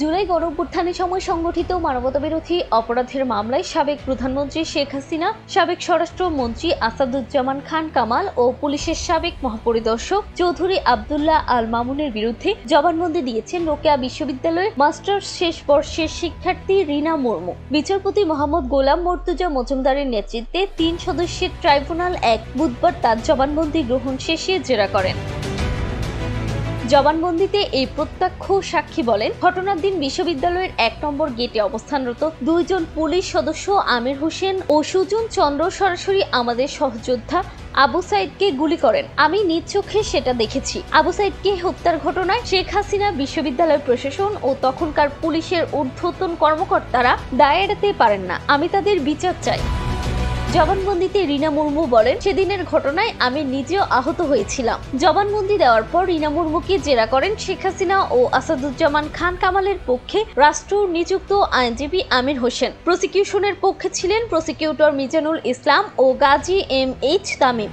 জুলাই গণঅভ্যুত্থানের সময় সংগঠিত মানবতাবিরোধী অপরাধের মামলায় সাবেক প্রধানমন্ত্রী শেখ হাসিনা, সাবেক স্বরাষ্ট্রমন্ত্রী আসাদুজ্জামান খান কামাল ও পুলিশের সাবেক মহাপরিদর্শক চৌধুরী আব্দুল্লাহ আল মামুনের বিরুদ্ধে জবানবন্দি দিয়েছেন রোকেয়া বিশ্ববিদ্যালয়ের মাস্টার্স শেষ বর্ষের শিক্ষার্থী রিনা মুর্মু। বিচারপতি মোহাম্মদ গোলাম মর্তুজা মজুমদারের নেতৃত্বে ৩ সদস্যের ট্রাইব্যুনাল বুধবার তার জবানবন্দি গ্রহণ শেষে জেরা করেন। জবানবন্দিতে এই প্রত্যক্ষ সাক্ষী বলেন, ঘটনার দিন বিশ্ববিদ্যালয়ের ১ নম্বর গেটে অবস্থানরত ২ জন পুলিশ সদস্য আমির হোসেন ও সুজন চন্দ্র সরাসরি আমাদের সহযোদ্ধা আবু সাইদকে গুলি করেন। আমি নিজ চোখে সেটা দেখেছি। আবু সাইদকে হত্যার ঘটনায় শেখ হাসিনা, বিশ্ববিদ্যালয় প্রশাসন ও তখনকার পুলিশের ঊর্ধ্বতন কর্মকর্তারা দায় এড়াতে পারেন না। আমি তাদের বিচার চাই। জবানবন্দিতে রিনা মুর্মু বলেন, সেদিনের ঘটনায় আমি নিজেও আহত হয়েছিলাম। জবানবন্দি দেওয়ার পর রিনা মুর্মুকে জেরা করেন শেখ হাসিনা ও আসাদুজ্জামান খান কামালের পক্ষে রাষ্ট্র নিযুক্ত আইনজীবী আমির হোসেন। প্রসিকিউশনের পক্ষে ছিলেন প্রসিকিউটর মিজানুল ইসলাম ও গাজী এম এইচ তামিম।